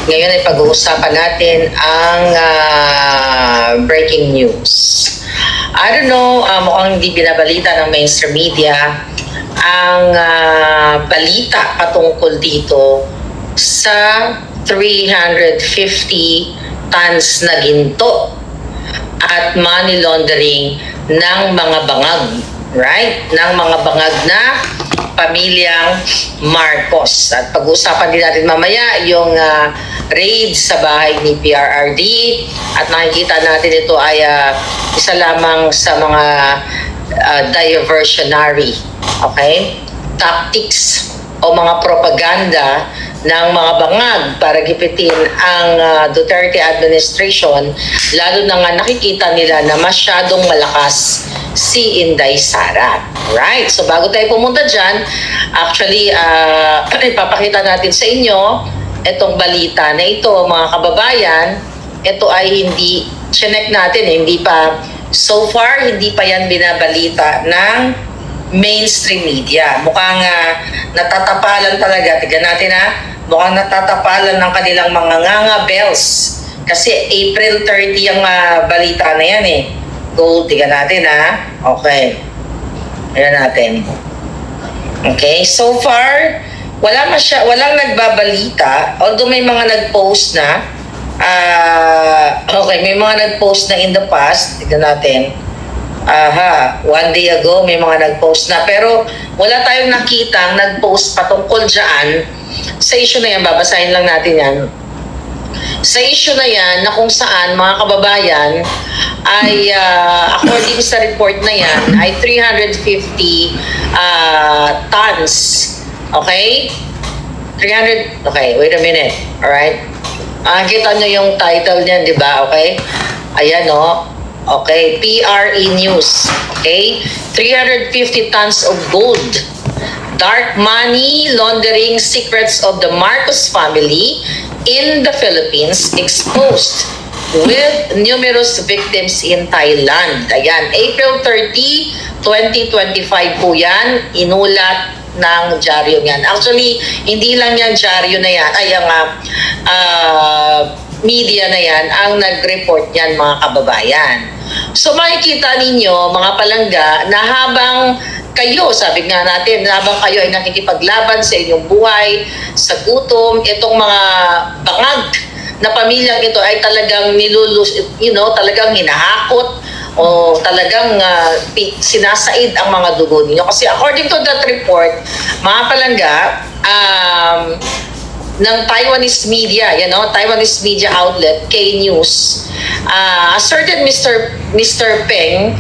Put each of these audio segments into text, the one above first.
Ngayon ay pag-uusapan natin ang breaking news. I don't know, mukhang hindi binabalita ng mainstream media ang balita patungkol dito sa 350 tons na ginto at money laundering ng mga bangag, right? Ng mga bangag na pamilyang Marcos. At pag-uusapan din natin mamaya yung raid sa bahay ni PRRD at nakikita natin ito ay isa lamang sa mga diversionary, okay, tactics o mga propaganda ng mga bangag para gipitin ang Duterte administration, lalo na nga nakikita nila na masyadong malakas si Inday Sara. Right? So bago tayo pumunta dyan, actually, ipapakita natin sa inyo itong balita na ito, mga kababayan. Ito ay hindi, chinek natin, hindi pa, so far, hindi pa yan binabalita ng mainstream media. Mukhang natatapalan talaga. Tignan natin mukhang natatapalan ng kanilang mga nganga-bells. Kasi April 30 ang balita na yan eh. Gold, tignan natin Okay. Ayan natin. Okay, so far, walang nagbabalita. Although may mga nag-post na. Okay, may mga nag-post na in the past. Tignan natin. One day ago may mga nag-post na, pero wala tayong nakitang nag-post patungkol dyan sa issue na yan. Babasahin lang natin yan. Sa issue na yan, na kung saan mga kababayan ay according sa report na yan ay 350 tons. Okay? 300, okay, wait a minute. Alright? Kita nyo yung title niyan, di ba? Okay? Ayan Okay, PRE News. Okay, 350 tons of gold. Dark money laundering secrets of the Marcos family in the Philippines exposed with numerous victims in Thailand. Ayan, April 30, 2025 po yan. Inulat ng dyaryo yan. Actually, hindi lang yan dyaryo na yan. Ay, ang media na yan ang nag-report yan, mga kababayan. So makikita ninyo, mga palangga, na habang kayo, sabi nga natin, habang kayo ay nakikipaglaban sa inyong buhay, sa gutom, itong mga bangag na pamilyang ito ay talagang talagang hinahakot o talagang sinasaid ang mga dugo ninyo. Kasi according to that report, mga palangga, ng Taiwanese media, Taiwanese media outlet, K-News, a certain Mr. Peng,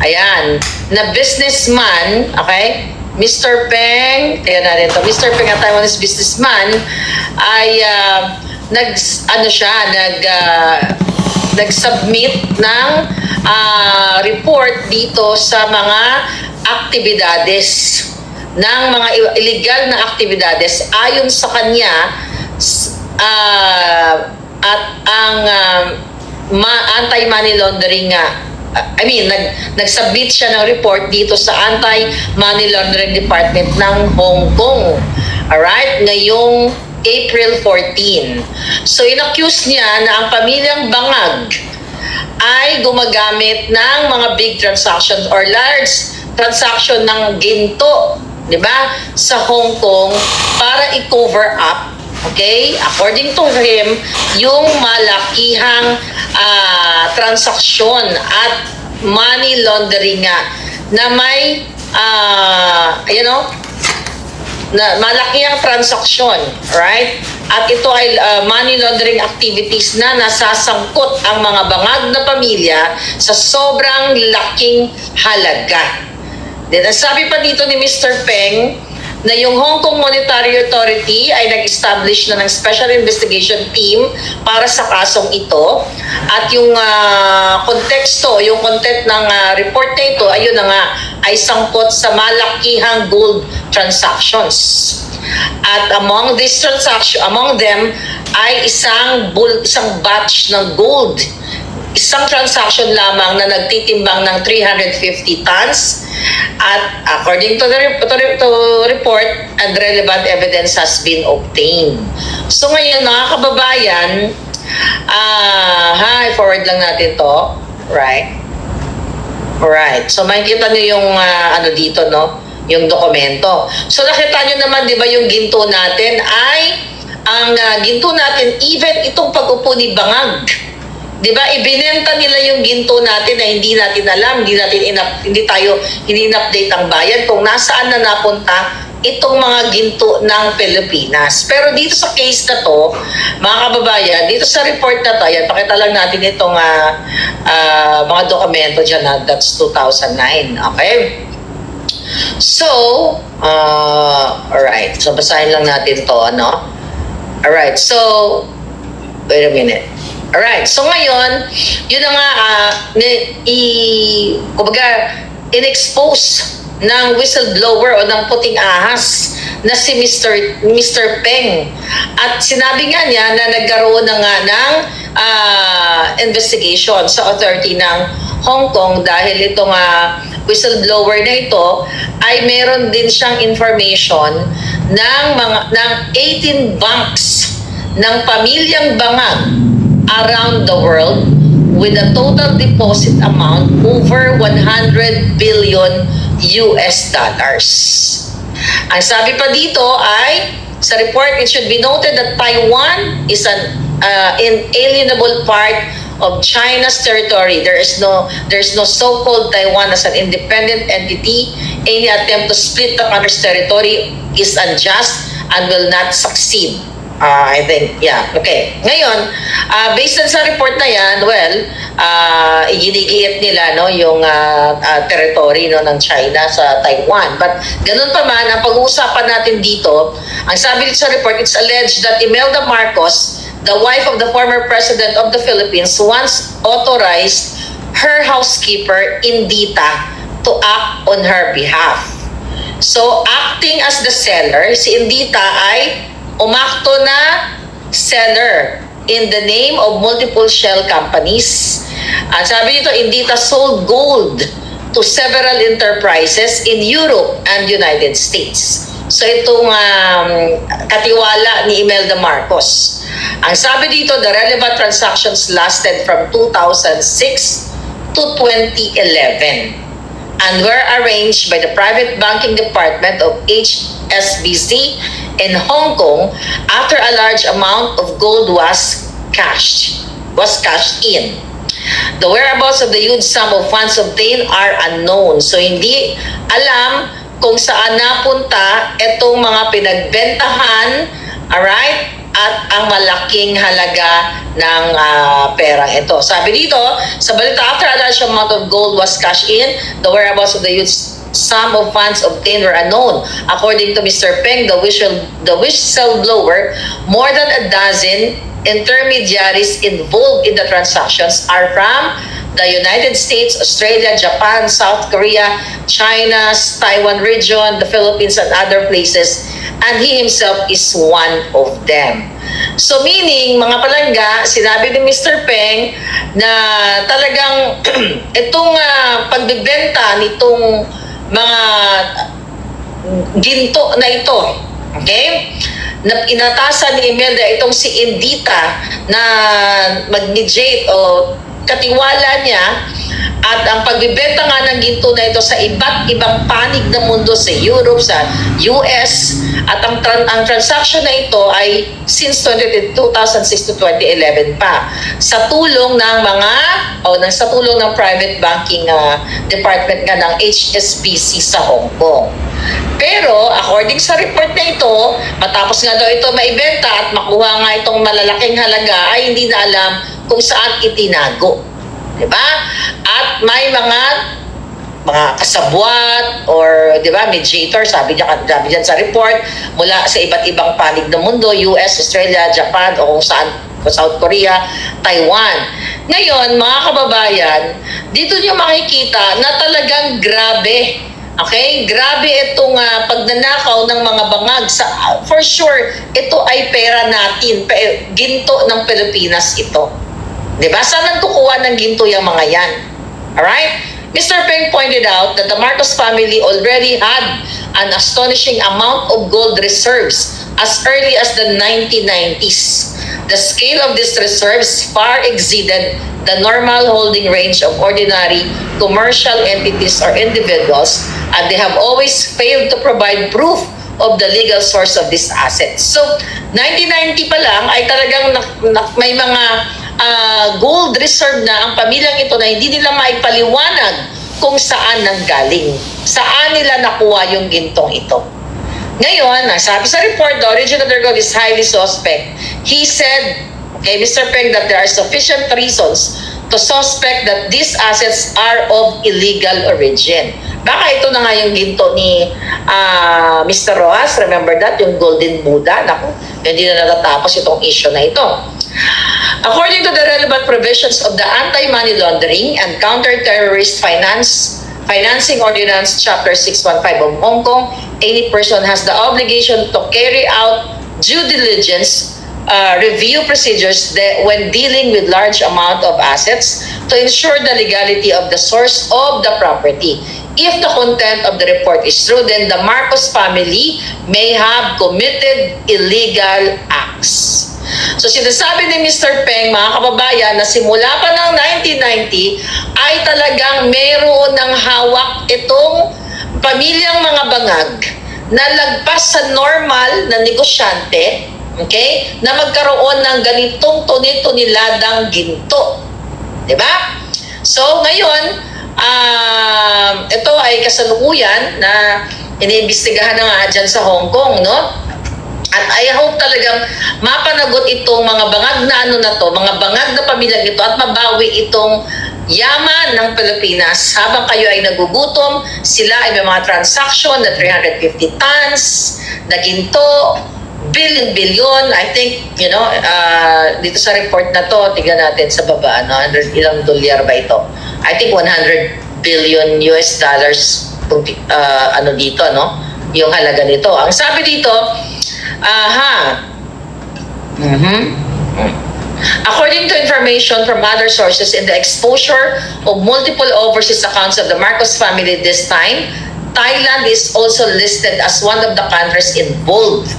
ayan, na businessman, okay, Mr. Peng, tingnan natin ito, Mr. Peng, a Taiwanese businessman, ay nag-submit ng report dito sa mga aktibidades ng mga illegal na aktibidades ayon sa kanya at ang anti-money laundering nag-submit siya ng report dito sa anti-money laundering department ng Hong Kong. Alright? Ngayong April 14. So inaccuse niya na ang pamilyang bangag ay gumagamit ng mga big transactions or large transaction ng ginto, di ba, sa Hong Kong para i-cover up, okay, according to him, yung malakihang transaksyon at money laundering na may na malakihang transaksyon, right? At ito ay money laundering activities na nasasangkot ang mga bangag na pamilya sa sobrang laking halaga. Then, sabi pa dito ni Mr. Peng na yung Hong Kong Monetary Authority ay nag-establish na ng Special Investigation Team para sa kasong ito. At yung yung content ng report na ito, ayun na nga, ay sangkot sa malakihang gold transactions. At among them ay isang batch ng gold. isang transaction lamang na nagtitimbang ng 350 tons at according to the report, and relevant evidence has been obtained. So ngayon mga kababayan, forward lang natin to, right? Right. So makikita niyo yung ano dito, no? Yung dokumento. So nakita niyo naman, 'di ba, yung ginto natin ay ang ginto natin, even itong pag-upo ni Bangag. 'Di ba? Ibinenta nila yung ginto natin na hindi natin alam, hindi in-update ang bayan kung nasaan na napunta itong mga ginto ng Pilipinas. Pero dito sa case na to, mga kababayan, dito sa report na to, ayan, pakita lang natin itong mga dokumento dyan na that's 2009. Okay? So, alright. So, basahin lang natin to, ano? Alright. So, wait a minute. Alright. So, ngayon, yun na nga, kumbaga, in-expose ng whistleblower o ng puting ahas na si Mr. Peng. At sinabi nga niya na nagkaroon na nga ng investigation sa authority ng Hong Kong dahil itong whistleblower na ito ay meron din siyang information ng 18 banks ng pamilyang Bangag around the world with a total deposit amount over 100 billion US dollars. Ang sabi pa dito ay, sa report, it should be noted that Taiwan is an inalienable part of China's territory. There's no so-called Taiwan as an independent entity. Any attempt to split the country's territory is unjust and will not succeed. I think, yeah. Okay. Ngayon, based on sa report na yan, well, iginigiit nila, no, yung territory, no, ng China sa Taiwan. But ganun pa man, ang pag-uusapan natin dito, ang sabi dito sa report, it's alleged that Imelda Marcos, the wife of the former president of the Philippines, once authorized her housekeeper, Indita, to act on her behalf. So, acting as the seller, si Indita ay umakto na seller in the name of multiple shell companies. At sabi dito, Indita sold gold to several enterprises in Europe and United States. So itong katiwala ni Imelda Marcos. Ang sabi dito, the relevant transactions lasted from 2006 to 2011 and were arranged by the private banking department of HSBC in Hong Kong after a large amount of gold was cashed in. The whereabouts of the huge sum of funds obtained are unknown. So hindi alam kung saan napunta itong mga pinagbentahan, alright, at ang malaking halaga ng perang ito. Sabi dito, sa balita, after a large amount of gold was cashed in, the whereabouts of the huge sum of funds obtained were unknown. According to Mr. Peng, the whistleblower, more than a dozen intermediaries involved in the transactions are from the United States, Australia, Japan, South Korea, China, Taiwan region, the Philippines, and other places, and he himself is one of them. So meaning, mga palangga, sinabi ni Mr. Peng na talagang itong pagbibenta nitong mga ginto na ito, okay? Na inatasan ni Imelda itong si Indita na mag-mediate o katiwala niya, at ang pagbibenta nga ng ginto na ito sa iba't ibang panig ng mundo, sa Europe, sa US, at ang transaction na ito ay since 2006 to 2011 pa sa tulong ng sa tulong ng private banking department nga ng HSBC sa Hong Kong. Pero according sa report na ito, matapos nga daw ito maibenta at makuha nga itong malalaking halaga, ay hindi na alam kung saan itinago. Diba? At may mga kasabwat or, di ba, mediator, sabi diyan sa report, mula sa iba't ibang panig ng mundo, US, Australia, Japan, o kung saan, South Korea, Taiwan. Ngayon, mga kababayan, dito nyo makikita na talagang grabe. Okay? Grabe itong pagnanakaw ng mga bangag. For sure, ito ay pera natin. Ginto ng Pilipinas ito. Diba? Saan nagkukuha ng ginto yung mga yan? Alright? Mr. Peng pointed out that the Marcos family already had an astonishing amount of gold reserves as early as the 1990s. The scale of these reserves far exceeded the normal holding range of ordinary commercial entities or individuals, and they have always failed to provide proof of the legal source of these assets. So, 1990 pa lang ay talagang may mga gold reserve na ang pamilyang ito na hindi nila maipaliwanag kung saan nanggaling. Saan nila nakuha yung gintong ito. Ngayon, sabi sa report, the origin of their gold is highly suspect. He said, okay, Mr. Peng, that there are sufficient reasons to suspect that these assets are of illegal origin. Baka ito na nga yung ginto ni Mr. Rojas. Remember that? Yung Golden Buddha. Naku, hindi na natatapos itong issue na ito. According to the relevant provisions of the Anti-Money Laundering and Counter-Terrorist Financing Ordinance Chapter 615 of Hong Kong, any person has the obligation to carry out due diligence review procedures when dealing with large amount of assets to ensure the legality of the source of the property. If the content of the report is true, then the Marcos family may have committed illegal acts. So sinasabi ni Mr. Peng, mga kababayan, na simula pa ng 1990 ay talagang meron ng hawak itong pamilyang mga bangag na lagpas sa normal na negosyante, okay, na magkaroon ng ganitong tuni-tuniladang ginto. Diba? So ngayon, ito ay kasalukuyan na iniimbestigahan na nga dyan sa Hong Kong, no? At I hope talagang mapanagot itong mga bangag na mga bangag na pamilyang ito at mabawi itong yaman ng Pilipinas. Habang kayo ay nagugutom, sila ay may mga transaction na 350 tons, na ginto, billion. I think, dito sa report na to, tignan natin sa baba, ilang dolyar ba ito? I think 100 billion US dollars dito, no? Yung halaga nito. Ang sabi dito, according to information from other sources in the exposure of multiple overseas accounts of the Marcos family this time, Thailand is also listed as one of the countries involved.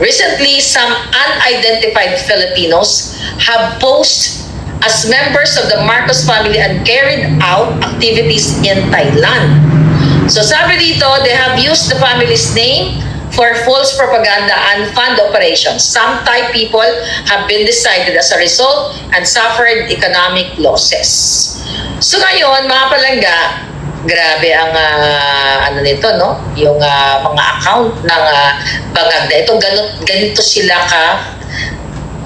Recently, some unidentified Filipinos have posed as members of the Marcos family and carried out activities in Thailand. So sabi dito, they have used the family's name for false propaganda and fund operations. Some Thai people have been decided as a result and suffered economic losses. So ngayon, mga palangga, grabe ang nito, no? Yung mga account ng bangag na ito, ganito sila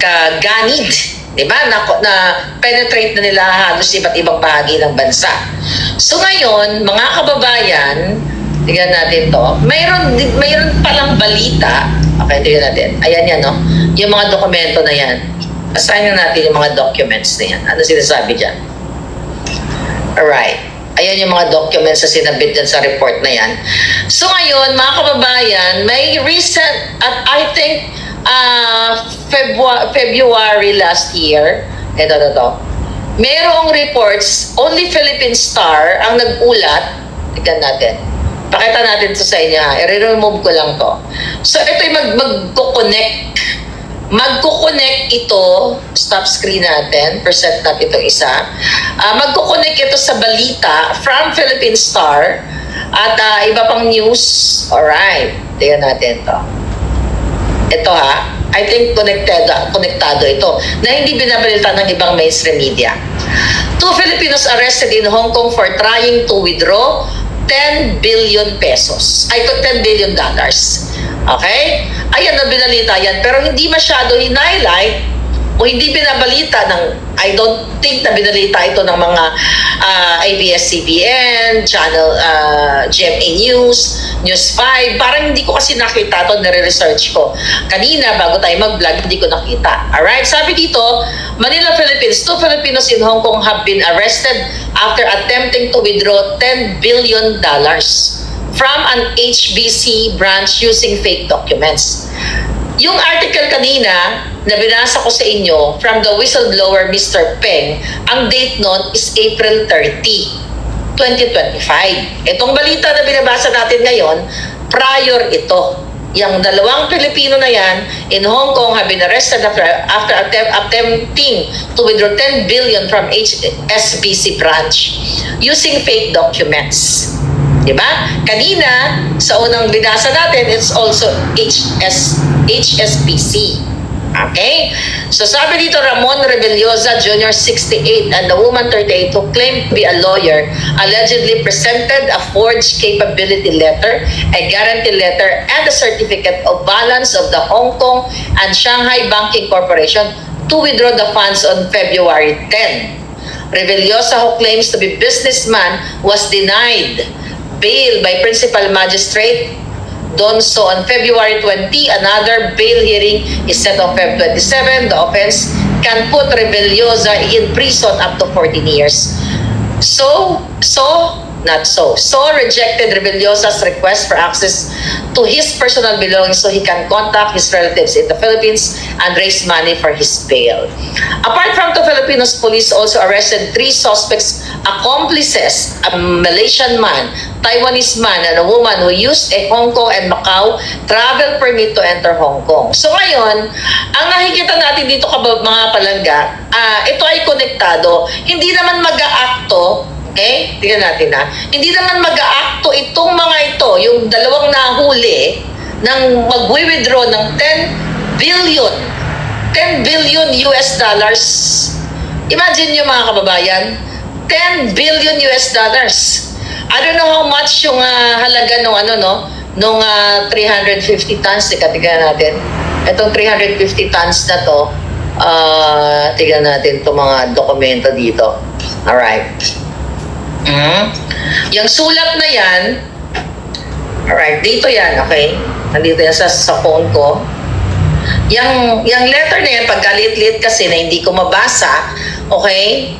kaganid, diba? Na penetrate na nila halos iba't ibang bahagi ng bansa. So ngayon, mga kababayan, tignan natin to. Mayroon palang balita. Okay, tignan natin. Ayan yan, no? Yung mga dokumento na yan. Assign na natin yung mga documents na yan. Ano sinasabi dyan? Alright. Ayan yung mga documents na sinabit dyan sa report na yan. So ngayon, mga kababayan, may recent, at I think, February last year, ito. Merong reports, only Philippine Star ang nag-ulat. Tignan natin. Pakita natin ito sa inyo. I-remove ko lang to. So ito yung magkukonect ito, stop screen natin, present natin itong isa. Magkukonect ito sa balita from Philippine Star at iba pang news. Alright, tingnan natin to. Ito I think konektado ito na hindi binabalita ng ibang mainstream media. 2 Filipinos arrested in Hong Kong for trying to withdraw 10 billion pesos. Ay, 10 billion dollars. Okay? Ayan na binalita yan. Pero hindi masyado in-highlight o hindi binabalita ng, I don't think na binalita ito ng mga ABS-CBN, Channel GMA News, News 5. Parang hindi ko kasi nakita ito, nare-research ko. Kanina, bago tayo mag-vlog, hindi ko nakita. Alright? Sabi dito, Manila, Philippines, 2 Filipinos in Hong Kong have been arrested after attempting to withdraw $10 billion from an HBC branch using fake documents. Yung article kanina na binasa ko sa inyo from the whistleblower Mr. Peng, ang date nun is April 30, 2025. Itong balita na binabasa natin ngayon, prior ito. Yung dalawang Pilipino na yan in Hong Kong have been arrested after attempting to withdraw 10 billion from HSBC branch using fake documents. Diba? Kanina, sa unang binasa natin, it's also HSBC. Okay? So sabi dito, Ramon Rebeliosa Jr., 68, and the woman 38 who claimed to be a lawyer allegedly presented a forged capability letter, a guarantee letter, and a certificate of balance of the Hong Kong and Shanghai Banking Corporation to withdraw the funds on February 10. Rebeliosa, who claims to be businessman, was denied bail by Principal Magistrate Donso on February 20. Another bail hearing is set on Feb 27. The offense can put Rebeliosa in prison up to 14 years. So rejected Rebeliosa's request for access to his personal belongings so he can contact his relatives in the Philippines and raise money for his bail. Apart from the Filipinos, police also arrested 3 suspects, accomplices, a Malaysian man, Taiwanese man, and a woman who used a Hong Kong and Macau travel permit to enter Hong Kong. So ngayon, ang nakikita natin dito mga palangga, ito ay konektado. Hindi naman mag-aakto. Okay? Tingnan natin ha. Hindi naman mag-aakto itong mga ito, yung dalawang nahuli, ng mag-withdraw ng 10 billion US dollars. Imagine nyo mga kababayan, 10 billion US dollars. I don't know how much yung halaga nung nung 350 tons. Tingnan natin. Itong 350 tons na to, tingnan natin itong mga dokumento dito. Alright. Yung sulat na yan, alright, dito yan, okay? Nandito yan sa phone ko. Yung letter na yan, pagkalit-lit kasi na hindi ko mabasa, okay?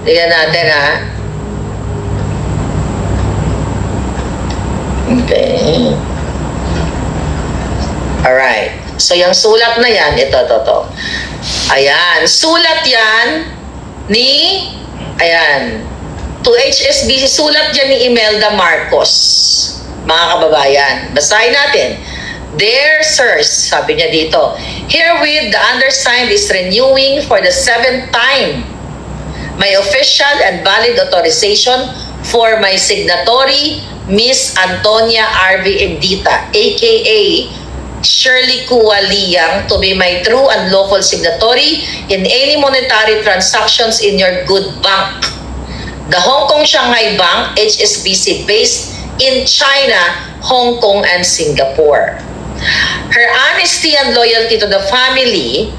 Tingnan natin ha. Okay. Alright. So yung sulat na yan, ito. Ayan, sulat yan ni, ayan, to HSBC, sulat dyan ni Imelda Marcos. Mga kababayan, basahin natin. Dear sirs, sabi niya dito, herewith the undersigned is renewing for the 7th time my official and valid authorization for my signatory, Miss Antonia R.V. Indita, aka Shirley Kua Liang, to be my true and lawful signatory in any monetary transactions in your good bank, the Hong Kong Shanghai Bank, HSBC, based in China, Hong Kong, and Singapore. Her honesty and loyalty to the family,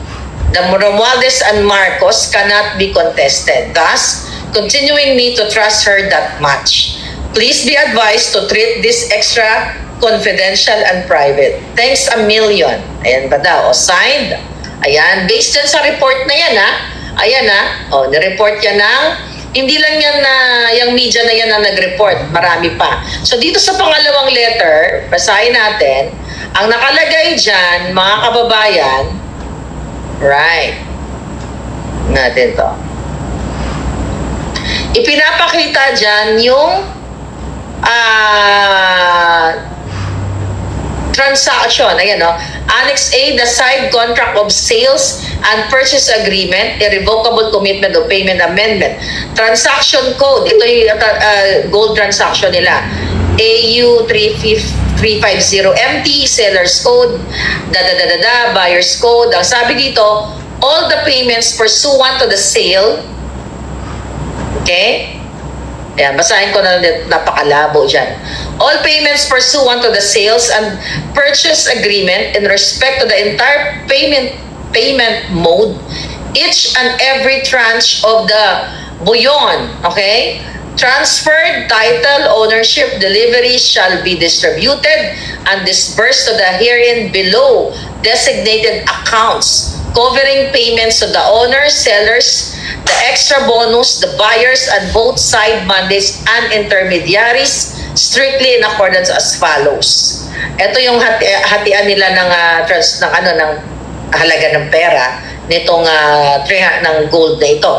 the Romualdez and Marcos, cannot be contested, thus continuing me to trust her that much. Please be advised to treat this extra confidential and private. Thanks a million. Ayan ba daw? Signed. Ayan. Based dyan sa report na yan, ha? Ayan, ha? Nireport yan ng, hindi lang yan na, yung media na yan na nag-report. Marami pa. So, dito sa pangalawang letter, basahin natin, ang nakalagay dyan, mga kababayan, right, natin to. Ipinapakita dyan yung transaction, ayan o, Annex A, the side contract of sales and purchase agreement, irrevocable commitment of payment amendment. Transaction code, ito yung gold transaction nila. AU 350MT, seller's code, buyer's code. Ang sabi dito, all the payments pursuant to the sale, okay? Ayan, basahin ko na napakalabo dyan. All payments pursuant to the sales and purchase agreement in respect to the entire payment mode, each and every tranche of the buyon, okay? Transferred, title, ownership, delivery shall be distributed and disbursed to the herein below designated accounts, covering payments to the owners, sellers, the extra bonus, the buyers, and both side mandates and intermediaries, strictly in accordance as follows. Ito yung hatian nila ng ng halaga ng pera nitong ng gold na ito.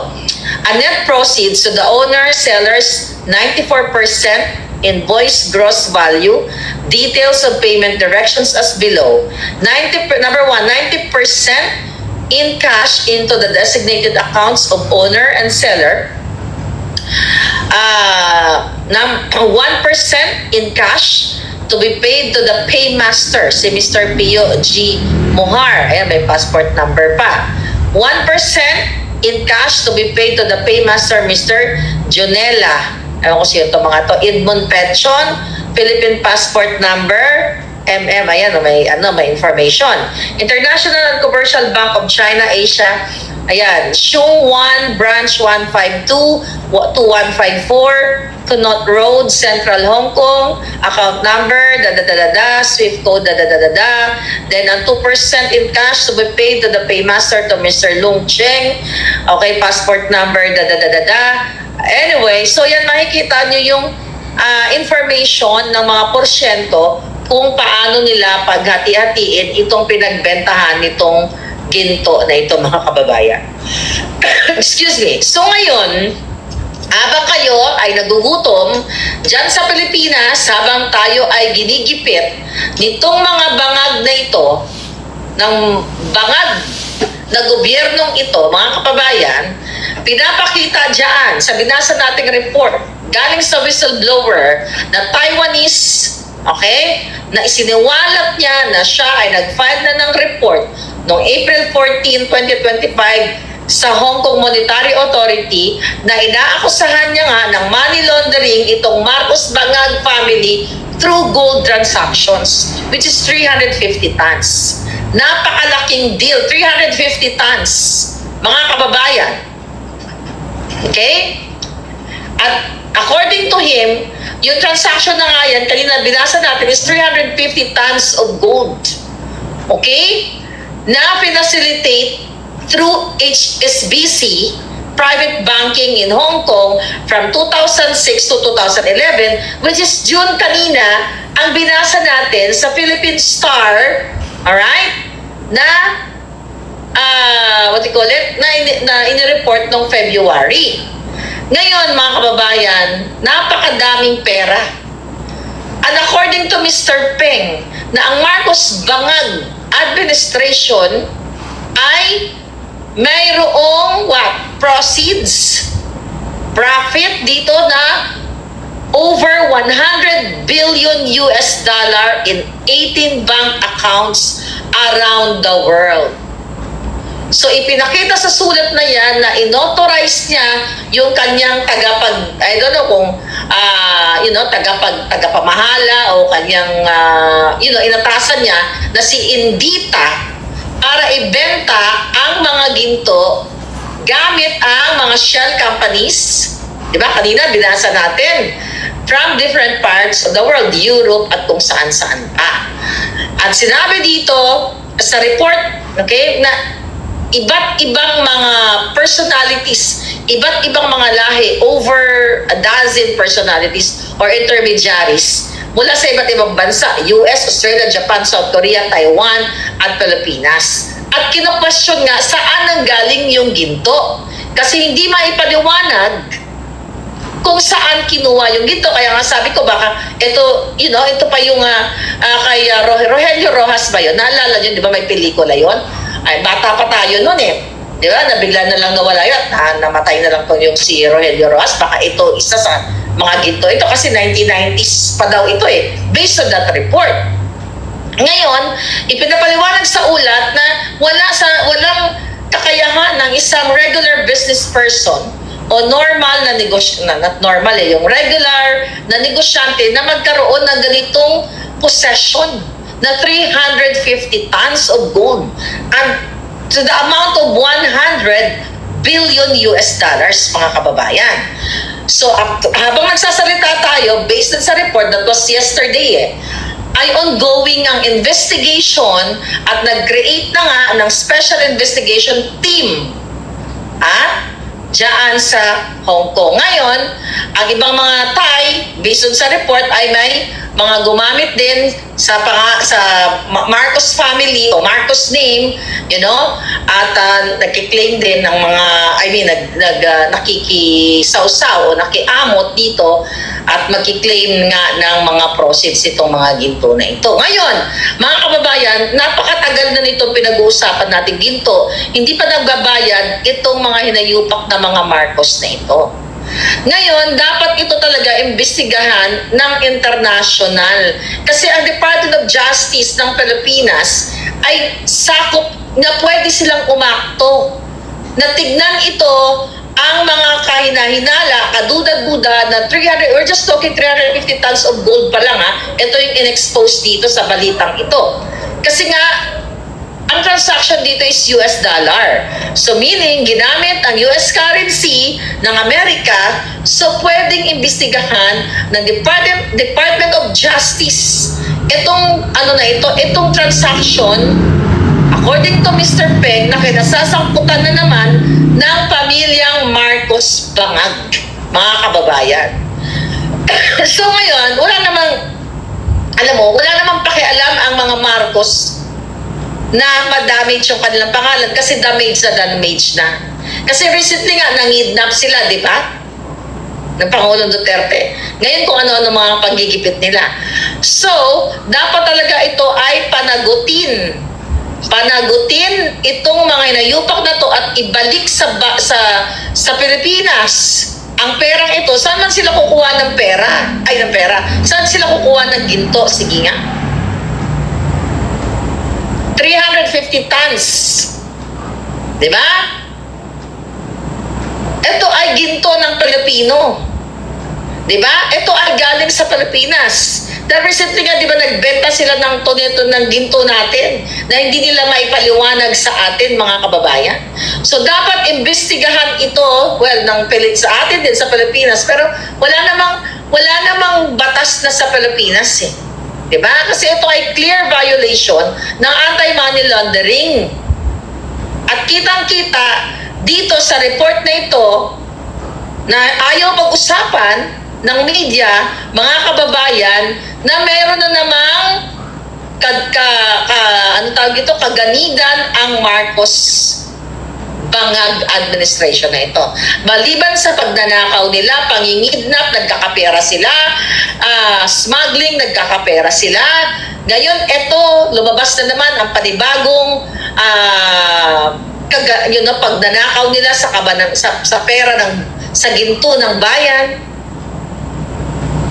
A net proceeds to the owner, sellers, 94% invoice gross value. Details of payment directions as below. Number 1, 90% in cash into the designated accounts of owner and seller. 1% in cash to be paid to the paymaster, si Mr. Pio G. Mohar. Ayan, may passport number pa. 1% in cash to be paid to the paymaster, Mr. Jonella. Ewan ko siya ito mga to. Edmund Petron, Philippine passport number, ayan, may information. International and Commercial Bank of China, Asia. Ayan, Shung 1, Branch 152 to 154, Kunot Road, Central Hong Kong, account number, Swift code, Then, ang 2% in cash to be paid to the paymaster to Mr. Lung Cheng. Okay, passport number, Anyway, so yan, makikita nyo yung information ng mga porsyento kung paano nila paghati-hatiin itong pinagbentahan nitong ginto na ito, mga kababayan. Excuse me. So ngayon, habang kayo ay nagugutom dyan sa Pilipinas, habang tayo ay ginigipit nitong mga bangag na ito, ng bangag na gobyernong ito, mga kababayan, pinapakita dyan sa binasa nating report galing sa whistleblower na Taiwanese, okay, na isiniwalat niya na siya ay nag-file na ng report noong April 14, 2025 sa Hong Kong Monetary Authority na inaakusahan niya nga ng money laundering itong Marcos Bangag family through gold transactions, which is 350 tons. Napakalaking deal, 350 tons, mga kababayan. Okay? At according to him, yung transaction na nga yan, kanina binasa natin, is 350 tons of gold. Okay? Na pinacilitate through HSBC, private banking in Hong Kong from 2006 to 2011, which is June kanina, ang binasa natin sa Philippine Star, alright, na what do you call it, na inireport noong February. Ngayon, mga kababayan, napakadaming pera. And according to Mr. Peng, na ang Marcos Bangag administration ay mayroong proceeds, profit dito na over 100 billion US dollar in 18 bank accounts around the world. So ipinakita sa sulat na yan na inauthorize niya yung kanyang I don't know kung tagapamahala o kanyang inatasan niya na si Indita para ibenta ang mga ginto gamit ang mga shell companies. Diba? Kanina binasa natin from different parts of the world, Europe at kung saan-saan pa. At sinabi dito sa report, okay, na iba't ibang mga personalities, iba't ibang mga lahi, over a dozen personalities or intermediaries mula sa iba't ibang bansa, US, Australia, Japan, South Korea, Taiwan, at Pilipinas. At kinapasyon nga saan nanggaling yung ginto. Kasi hindi maipaliwanag kung saan kinuha yung ginto. Kaya nga sabi ko baka ito, ito pa yung kay Rogelio Rojas ba yun? Naalala nyo, di ba may pelikula yon? Ay, bata pa tayo nun eh. Di ba? Nabigla na lang nawala yun. Namatay na lang to yung si Rogelio Rojas. Baka ito isa sa mga ginto. Ito kasi 1990s pa daw ito eh. Based on that report. Ngayon, ipinapaliwanag sa ulat na walang kakayahan ng isang regular business person o normal na not normal yung regular na negosyante na magkaroon ng ganitong possession na 350 tons of gold and to the amount of 100 billion US dollars, mga kababayan. So, habang nagsasalita tayo, based sa report that was yesterday ay ongoing ang investigation at nag-create na nga ng special investigation team diyan sa Hong Kong. Ngayon, ang ibang mga Thai, based on sa report, ay may mga gumamit din sa Marcos family o Marcos name, you know, at nagkiklaim din ng mga, nakikisaw-saw o nakiamot dito at magkiklaim nga ng mga proceeds itong mga ginto na ito. Ngayon, mga kababayan, napakatagal na nitong pinag-uusapan natin ginto. Hindi pa nagbabayad itong mga hinayupak na mga Marcos na ito. Ngayon, dapat ito talaga imbestigahan ng international. Kasi ang Department of Justice ng Pilipinas ay sakop na pwede silang umakto. Na tignan ito ang mga kahinahinala, kaduda-duda na we're just talking 350 tons of gold pa lang ha. Ito yung in-expose dito sa balitang ito. Kasi nga, ang transaction dito is US dollar. So meaning, ginamit ang US currency ng Amerika, so pwedeng imbestigahan ng Department of Justice itong itong transaction, according to Mr. Peng, na kinasasangkutan na naman ng pamilyang Marcos Bangag, mga kababayan. So ngayon, wala namang pakialam ang mga Marcos na ma-damage yung kanilang pangalan kasi damage na. Kasi recently nga, nangidnap sila, di ba? Ng Pangulong Duterte. Ngayon kung ano-ano mga paggigipit nila. So, dapat talaga ito ay panagutin itong mga inayupak na to at ibalik sa Pilipinas. Ang perang ito, saan man sila kukuha ng pera? Saan sila kukuha ng ginto? Sige nga. 350 tons. Diba? Ito ay ginto ng Pilipino. Diba? Ito ay galing sa Pilipinas. Dahil recently nga, diba, nagbenta sila ng ginto natin na hindi nila maipaliwanag sa atin, mga kababayan. So, dapat imbestigahan ito, sa atin din sa Pilipinas, pero wala namang batas na sa Pilipinas eh. Diba? Kasi ito ay clear violation ng anti-money laundering. At kitang-kita dito sa report na ito na ayaw pag-usapan ng media, mga kababayan, na meron na namang kaganidan ang Marcos Bangag administration na ito. Maliban sa pagnanakaw nila, pangingidnap, nagkakapera sila, smuggling, nagkakapera sila. Ngayon, ito, lumabas na naman ang panibagong pagnanakaw nila sa pera sa ginto ng bayan.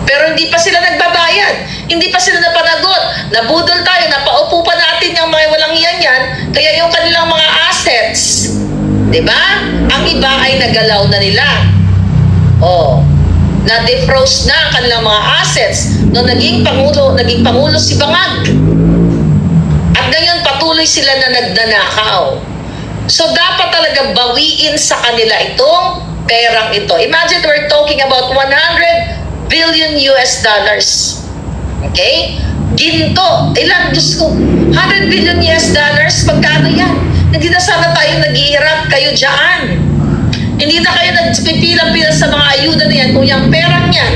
Pero hindi pa sila nagbabayad. Hindi pa sila napanagot. Nabudol tayo, napaupo pa natin yung mga walang yan. Kaya yung kanilang mga assets, diba? Ang iba ay nagalaw na nila. Na-defrost na ang kanilang mga assets nung naging pangulo si Bangag. At ngayon patuloy sila na nagnanakaw. So dapat talaga bawiin sa kanila itong perang ito. Imagine we're talking about 100 billion US dollars. Okay? Ginto. Ilan? Diyos ko. 100 billion US dollars? Magkano yan? Hindi na sana tayo naghihirap kayo dyan. Hindi na kayo nagpipila-pila sa mga ayuda na yan kung yung perang yan.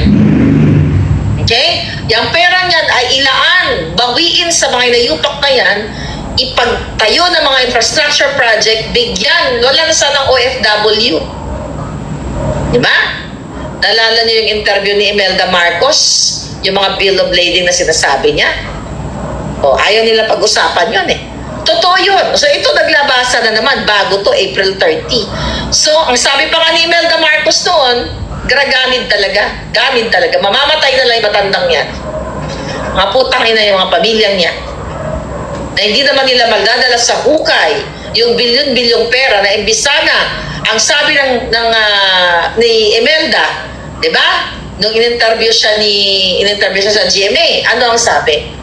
Okay? Yung perang yan ay ilaan, bawiin sa mga inayupak na yan, ipagtayo ng mga infrastructure project, bigyan, wala na sanang OFW. Diba? Nalala niyo yung interview ni Imelda Marcos, yung mga bill of lading na sinasabi niya? Ayaw nila pag-usapan yun eh. Totoo yun. So ito naglabasa na naman bago to April 30. So ang sabi pa nga ni Imelda Marcos noon, gamit talaga. Mamamatay na lang yung matandang yan. Mga putang ina yung mga pamilyang yan. Na hindi naman nila magdadala sa hukay yung bilyon-bilyong pera na imbisana. Ang sabi ni Imelda, di ba? Nung in-interview siya sa GMA, ano ang sabi?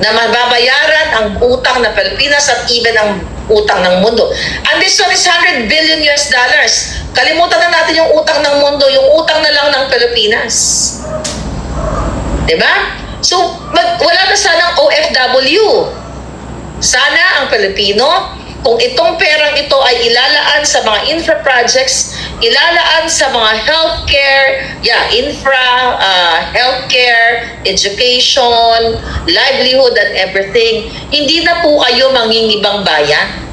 Na mababayaran ang utang ng Pilipinas at even ang utang ng mundo. And this one is 100 billion US dollars. Kalimutan na natin yung utang ng mundo, yung utang na lang ng Pilipinas. Diba? So, wala na sanang OFW. Sana ang Pilipino kung itong perang ito ay ilalaan sa mga infra projects, ilalaan sa mga healthcare, healthcare, education, livelihood and everything, hindi na po kayo mangingibang bayan.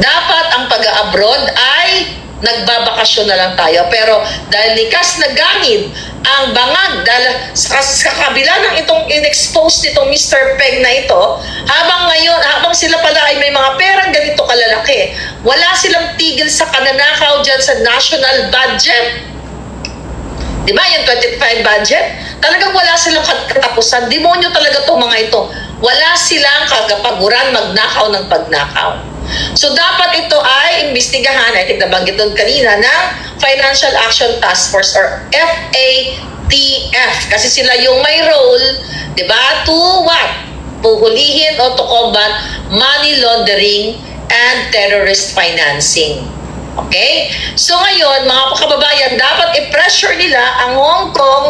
Dapat ang pag-abroad ay nagbabakasyon na lang tayo. Pero dahil likas na gamit ang bangag, dahil sa kabila ng itong in-expose nitong Mr. Peg na ito, habang sila pala ay may mga perang ganito kalalaki, wala silang tigil sa kananakaw dyan sa national budget. Diba yung 25 budget? Talagang wala silang katapusan. Demonyo talaga itong mga ito. Wala silang kagapaguran magnakaw ng pagnakaw. So dapat ito ay imbestigahan, I think nabanggit doon kanina, ng Financial Action Task Force or FATF. Kasi sila yung may role, di ba, to what? Puhulihin o to combat money laundering and terrorist financing. Okay? So ngayon, mga kababayan, dapat i-pressure nila ang Hong Kong,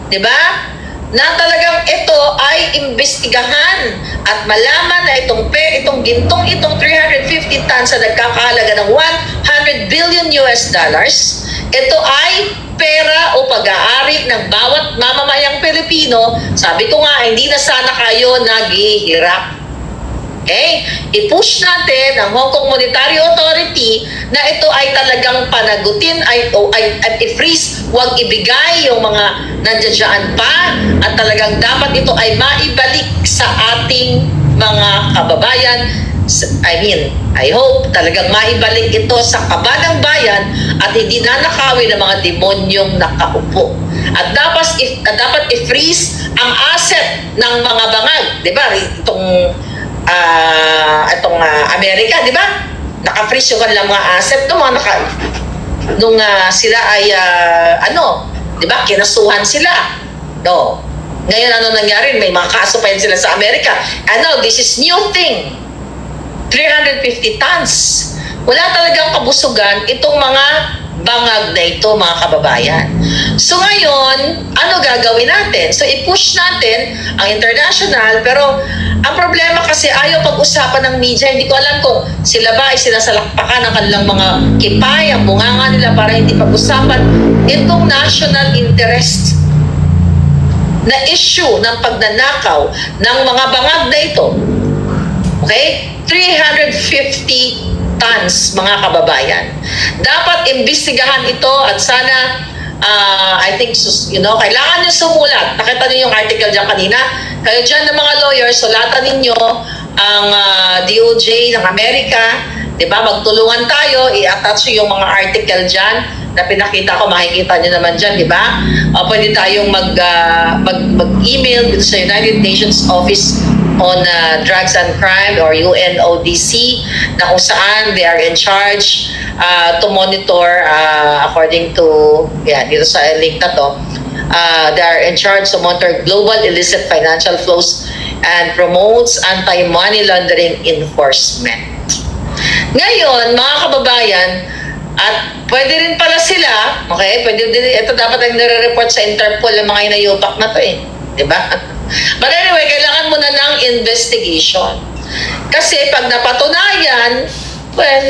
di ba, na talagang ito ay imbestigahan at malaman na itong gintong 350 tons na nagkakahalaga ng 100 billion US dollars, ito ay pera o pag-aari ng bawat mamamayang Pilipino. Sabi ko nga, hindi na sana kayo naghihirap. Okay? I-push natin ang Hong Kong Monetary Authority na ito ay talagang panagutin at i-freeze, huwag ibigay yung mga nandiyan pa at talagang dapat ito ay maibalik sa ating mga kababayan. I hope talagang maibalik ito sa kaba ng bayan at hindi nanakawin ng mga demonyong nakaupo. At dapat i-freeze ang asset ng mga bangag. Diba? Itong Amerika, di ba? Naka-freeze yung kanilang mga asset nung sila ay di ba? Kinasuhan sila. No. Ngayon ano nangyari? May mga kaso pa yun sila sa Amerika. This is new thing. 350 tons. Wala talagang kabusugan itong mga bangag na ito, mga kababayan. So ngayon, ano gagawin natin? So i-push natin ang international, pero ang problema kasi ayaw pag-usapan ng media. Hindi ko alam kung sila ba ay sinasalakpakan ng kanilang mga kipay, ang bunganga nila para hindi pag-usapan itong national interest na issue ng pagnanakaw ng mga bangag na ito. Okay? 350 tons, mga kababayan. Dapat imbestigahan ito at sana I think, kailangan nyo sumulat. Nakita niyo yung article dyan kanina. Kayo dyan ng mga lawyers, sulatan ninyo ang DOJ ng Amerika. Diba? Magtulungan tayo. I-attach yung mga article dyan na pinakita ko. Makikita nyo naman dyan, diba? Pwede tayong mag-email dito sa United Nations Office on Drugs and Crime or UNODC na kung saan they are in charge to monitor according to dito sa link na to, they are in charge to monitor global illicit financial flows and promotes anti-money laundering enforcement. Ngayon, mga kababayan, at pwede rin pala sila, okay, pwede din, ito dapat ang nire-report sa Interpol ang mga inayupak na to diba? But anyway, kailangan mo na ng investigation. Kasi pag napatunayan, well,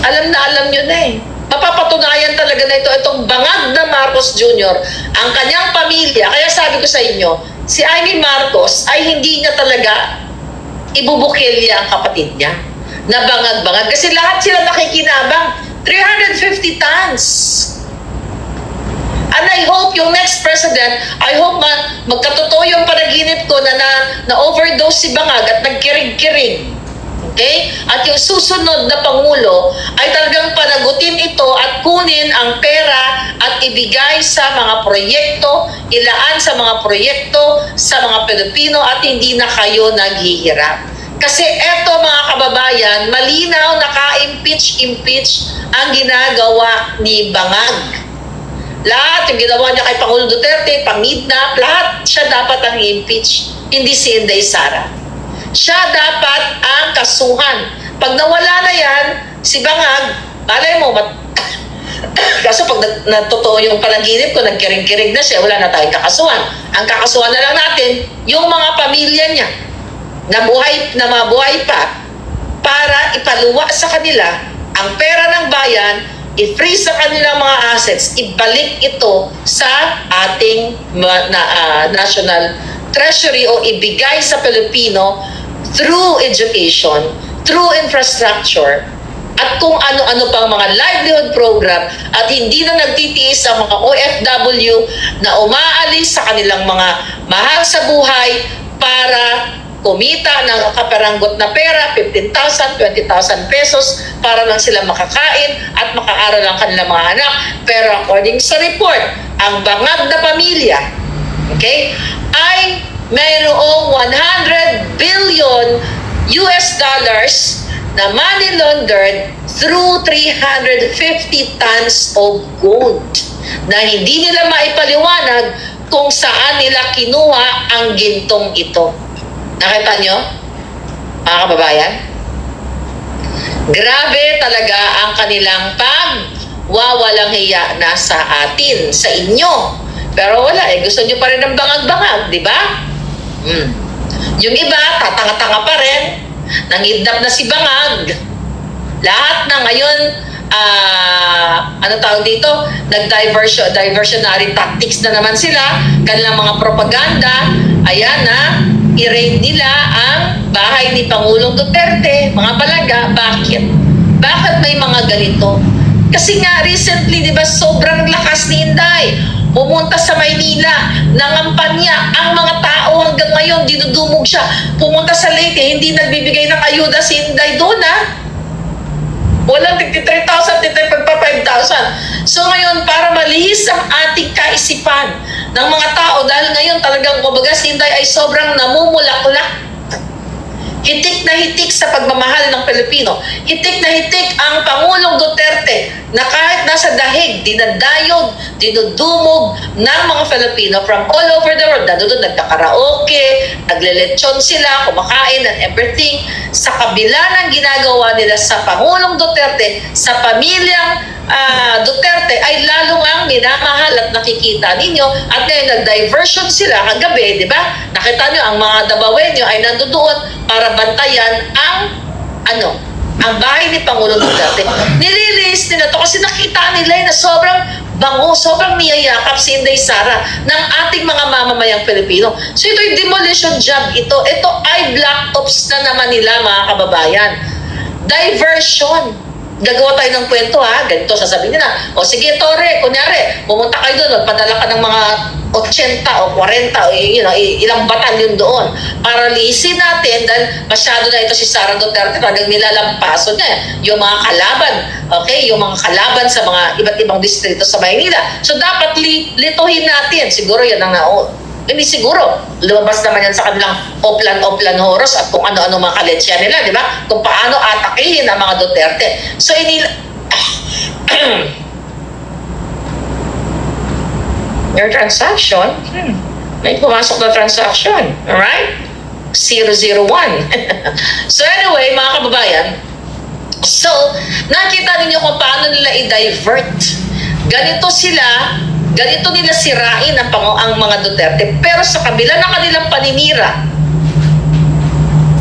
alam nyo na Mapapatunayan talaga na itong bangag na Marcos Jr., ang kanyang pamilya. Kaya sabi ko sa inyo, si Amy Marcos ay hindi niya talaga ibubukilya ang kapatid niya na bangag-bangag. Kasi lahat sila nakikinabang. 350 tons. And I hope yung next president, I hope magkatotoo yung panaginip ko na overdose si bangag at nagkirig-kirig. Okay? At yung susunod na Pangulo ay talagang panagutin ito at kunin ang pera at ibigay sa mga proyekto, ilaan sa mga proyekto sa mga Pilipino at hindi na kayo naghihirap. Kasi eto, mga kababayan, malinaw naka-impeach ang ginagawa ni Bangag. Lahat yung ginawa niya kay Pangulo Duterte, pang-kidnap, lahat siya dapat ang impeach, hindi si Inday Sara. Siya dapat ang kasuhan. Pag nawala na yan, si Bangag, alay mo, kaso pag natotoo yung panaginip ko, nagkiring-kirig na siya, wala na tayong kakasuhan. Ang kakasuhan na lang natin, yung mga pamilya niya, na mabuhay pa, para ipaluwa sa kanila ang pera ng bayan, i-freeze sa kanilang mga assets, ibalik ito sa ating national treasury o ibigay sa Pilipino through education, through infrastructure, at kung ano-ano pang mga livelihood program, at hindi na nagtitiis ang mga OFW na umaalis sa kanilang mga mahal sa buhay para kumita ng kaperanggot na pera, 15,000, 20,000 pesos para lang sila makakain at makaaral ang kanilang mga anak. Pero according sa report, ang bangag na pamilya, okay, ay mayroong 100 billion US dollars na money laundered through 350 tons of gold na hindi nila maipaliwanag kung saan nila kinuha ang gintong ito. Nakita nyo, mga kababayan? Grabe talaga ang kanilang pagwawalang hiya na sa atin, sa inyo. Pero wala gusto nyo pa rin ng bangag-bangag, di ba? Yung iba, tatanga-tanga pa rin. Nangidnap na si bangag. Lahat na ngayon, ano tawag dito? Diversionary tactics na naman sila. Kanilang mga propaganda, ayan na, i-raid nila ang bahay ni Pangulong Duterte. Mga balaga, bakit? Bakit may mga ganito? Kasi nga recently, di ba, sobrang lakas ni Inday. Pumunta sa Maynila, nangampanya ang mga tao hanggang ngayon, dinudumog siya. Pumunta sa Leyte, hindi nagbibigay ng ayuda si Inday doon, Walang 53,000, pagpa 5,000. So ngayon, para malihis ang ating kaisipan ng mga tao, dahil ngayon talagang kumbaga si Inday ay sobrang namumulaklak. Hitik na hitik sa pagmamahal ng Pilipino. Hitik na hitik ang Pangulong Duterte na kahit nasa dahig, dinadayog, dinudumog ng mga Filipino from all over the world. Doon nagkakaraoke, naglelechon sila, kumakain and everything. Sa kabila ng ginagawa nila sa Pangulong Duterte, sa pamilyang Duterte, ay lalong ang minamahal at nakikita ninyo. At ngayon nag-diversion sila kagabi, di ba? Nakita nyo, ang mga Dabawenyo ay nandoon para bantayan ang bahay ni Pangulong Duterte. Nililis nila to kasi nakita nila na sobrang bango, sobrang niyayakap si Inday Sara ng ating mga mamamayang Pilipino. So ito'y demolition job ito. Ito ay black ops na naman nila, mga kababayan. Diversion. Gagawa tayo ng kwento, ganito sasabihin nila. O sige, Tore, kunyari, pumunta kayo doon, magpadala ka ng mga 80 o 40 o ilang batalyon doon para lisin natin dahil masyado na ito si Sara Duterte, talagang nilalampaso niya yung mga kalaban, okay, yung mga kalaban sa mga iba't ibang distrito sa Maynila. So dapat lituhin natin, siguro yan ang hindi siguro, lumabas naman yan sa kanilang oplan horos at kung ano-ano mga kaletsya nila, di ba? Kung paano atakihin ang mga Duterte. So, your transaction, may pumasok na transaction, alright? 001. So, anyway, mga kababayan, so, nakita ninyo kung paano nila i-divert. Ganito nila sirain ang mga Duterte. Pero sa kabila ng kanilang paninira,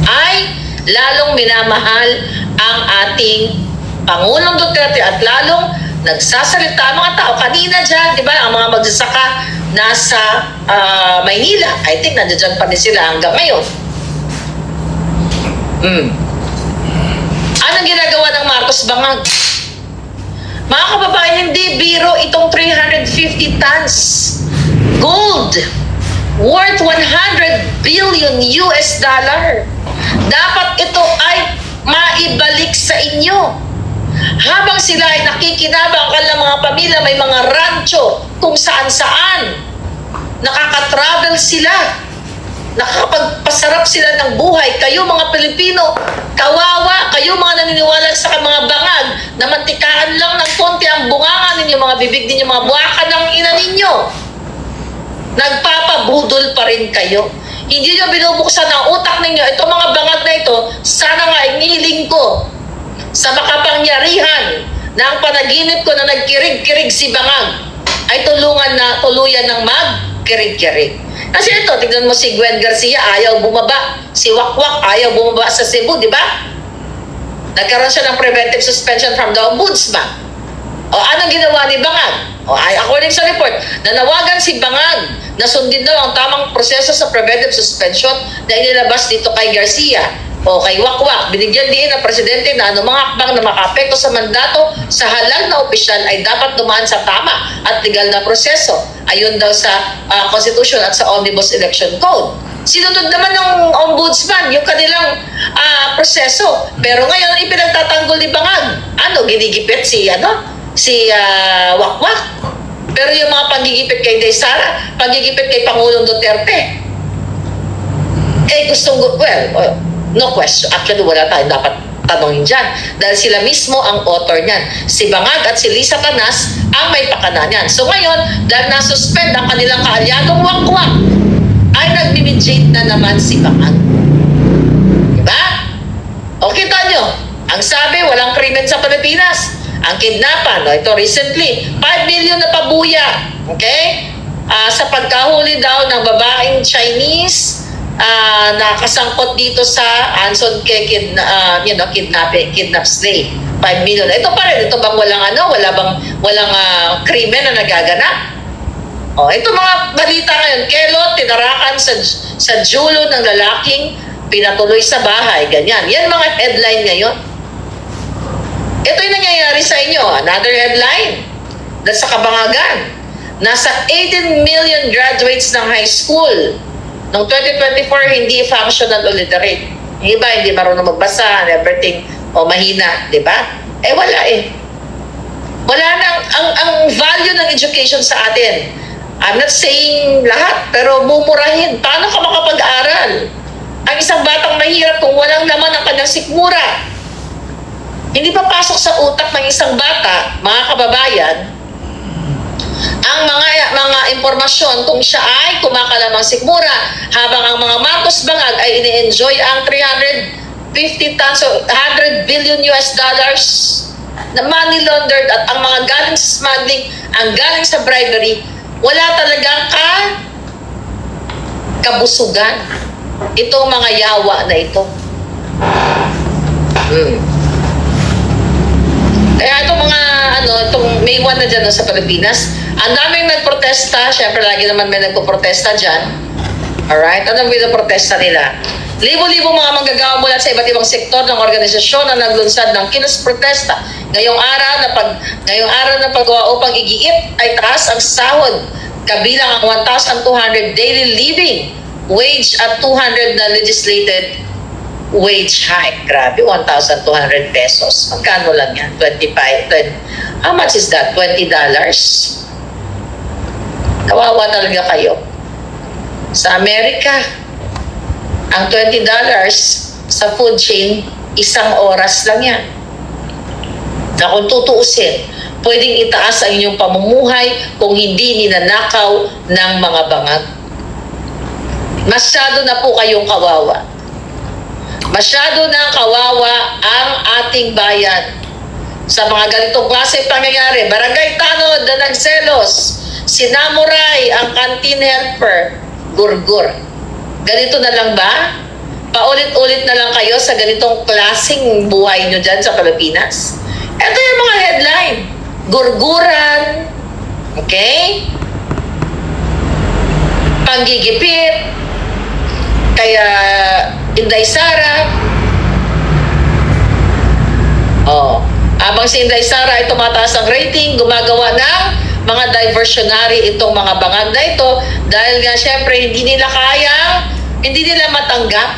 ay lalong minamahal ang ating Pangulong Duterte at lalong nagsasalita ang mga tao. Kanina dyan, di ba, ang mga magsasaka nasa Maynila. I think nandiyan pa din sila hanggang ngayon. Anong ginagawa ng Marcos Bangag? Mga kababayan, hindi biro itong 350 tons gold worth 100 billion US dollar. Dapat ito ay maibalik sa inyo. Habang sila ay nakikinabang ang kanilang mga pamilya, may mga rancho kung saan-saan. Nakaka-travel sila. Nakakapagpasarap sila ng buhay. Kayo mga Pilipino, kawawa, kayo mga naniniwala sa mga bangag na mantikaan lang ng konti ang bunganga ninyo, mga bibig ninyo, mga buwakan ng ina ninyo. Nagpapabudol pa rin kayo. Hindi nyo binubuksan ang utak ninyo. Ito mga bangag na ito, sana nga iniling ko sa makapangyarihan na ang panaginip ko na nagkirig-kirig si bangag ay tuluyan ng magkirig-kirig. Kasi ito, tignan mo si Gwen Garcia, ayaw bumaba. Si Wakwak, ayaw bumaba sa Cebu, di ba? Nagkaroon siya ng preventive suspension from the Ombudsman. O anong ginawa ni Bangag? O according sa report, nanawagan si Bangag na sundin daw ang tamang proseso sa preventive suspension na inilabas dito kay Garcia o kay Wakwak. Binigyan din ng presidente na anumang hakbang na makaapekto sa mandato sa halal na opisyal ay dapat dumaan sa tama at legal na proseso. Ayon daw sa Constitution at sa Omnibus Election Code. Sinunod naman ng Ombudsman yung kanilang proseso. Pero ngayon ipinagtatanggol ni Bangag. Ginigipit si Wakwak. Pero yung mga panggigipit kay Inday Sara, panggigipit kay Pangulong Duterte, no question. Actually, wala tayong dapat tanongin dyan. Dahil sila mismo ang author niyan. Si Bangag at si Lisa Canas ang may pakana niyan. So ngayon, dahil nasuspend ang kanilang kaalyadong Wakwak, ay nag-mediate na naman si Bangag. Diba? O kita nyo, ang sabi, walang krimen sa Pilipinas. Ang kidnapan, ito recently, 5 million na pabuya. Okay? Sa pagkahuli daw ng babaeng Chinese nakasangkot dito sa Anson kidnap slay. 5 million. Ito pa rin, ito bang walang krimen na nagaganap? Ito mga balita ngayon, Kelo, tinarakan sa julo ng lalaking pinatuloy sa bahay. Ganyan. Yan mga headline ngayon. Ito yung nangyayari sa inyo. Another headline. Sa Kabangagan. Nasa 18 million graduates ng high school. Noong 2024, hindi functional o literate. Yung iba, hindi marunong magbasa and everything. Mahina. Diba? Wala eh. Wala nang, ang value ng education sa atin. I'm not saying lahat, pero mumurahin. Paano ka makapag-aral? Ang isang batang mahirap kung walang laman ang kanyang sikmura. Hindi pa pasok sa utak ng isang bata, mga kababayan, ang mga impormasyon kung siya ay kumakalamang sikmura habang ang mga Marcos Bangag ay ini-enjoy ang 350 tons o 100 billion US dollars na money laundered at ang mga galing sa smuggling, ang galing sa bribery, wala talagang kabusugan. Itong mga yawa na ito. Kaya itong mga, itong May 1 na dyan sa Pilipinas, ang daming nagprotesta, syempre lagi naman may nagpo-protesta dyan. Alright? Anong pinaprotesta nila? Libo-libo mga manggagawa mula sa iba't ibang sektor ng organisasyon na naglunsad ng kinos-protesta. Ngayong araw na paggawa upang igiit ay taas ang sahod, kabilang ang 1,200 daily living wage at 200 na legislated wage hike. Grabe, 1,200 pesos. Magkano lang yan? 25. How much is that? $20? Kawawa talaga kayo. Sa Amerika, ang $20 sa food chain, isang oras lang yan. Na kung tutuusin, pwedeng itaas ang inyong pamumuhay kung hindi ninanakaw ng mga bangag. Masyado na po kayong kawawa. Masyado na kawawa ang ating bayan sa mga ganitong klase pangyayari. Barangay Tanod na nagselos, sinamuray ang canteen helper, gurgur. Ganito na lang ba? Paulit-ulit na lang kayo sa ganitong klaseng buhay nyo dyan sa Pilipinas? Ito yung mga headline. Gurguran, okay? Panggigipit, kaya Inday Sara. Habang si Inday Sara ay tumataas ang rating, gumagawa ng mga diversionary itong mga bangag na ito dahil nga syempre hindi nila matanggap,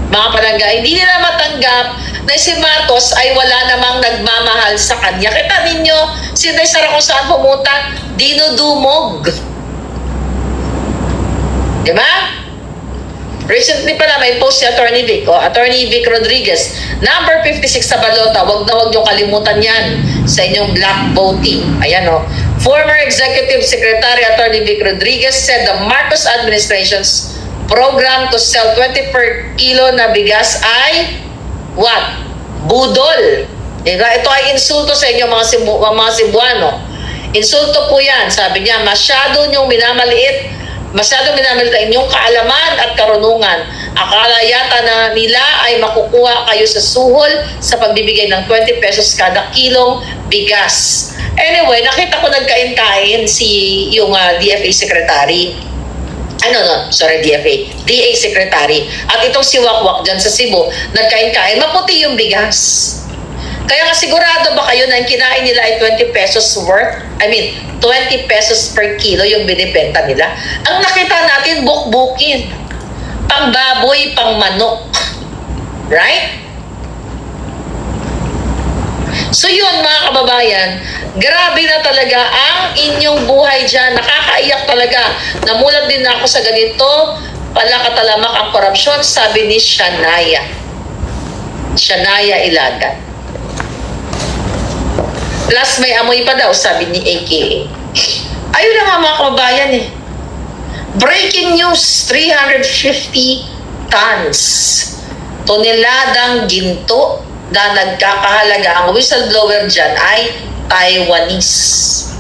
mga palangga, hindi nila matanggap na si Marcos ay wala namang nagmamahal sa kanya. Kita ninyo, si Inday Sara kung saan pumunta, dinudumog. Diba? Recently pala may post si Attorney Vic Attorney Vic Rodriguez, number 56 sa balota. Wag yung kalimutan yan sa inyong black voting. Ayan Former Executive Secretary Attorney Vic Rodriguez said the Marcos administration's program to sell 20 per kilo na bigas ay what? Budol. Diba? Ito ay insulto sa inyo mga Cebuano. Insulto po yan. Sabi niya, masyado niyong minamaliit Masyado minamaliit ang inyong kaalaman at karunungan. Akala yata na nila ay makukuha kayo sa suhol sa pagbibigay ng 20 pesos kada kilong bigas. Anyway, nakita ko nagkain-kain yung DFA Secretary. DA Secretary. At itong si Wakwak dyan sa Cebu, nagkain-kain, maputi yung bigas. Kaya nga sigurado ba kayo na yung kinain nila ay 20 pesos worth? 20 pesos per kilo yung binibenta nila. Ang nakita natin, bukbukin. Pang baboy, pang manok. Right? So yun mga kababayan, grabe na talaga ang inyong buhay dyan. Nakakaiyak talaga. Namulat din ako sa ganito, pala katalamak ang korupsyon, sabi ni Shanaya Ilagan. Plus may amoy pa daw, sabi ni AKA. Ayun na nga mga kababayan eh. Breaking news, 350 tons. Toneladang ginto na nagkakahalaga. Ang whistleblower dyan ay Taiwanese.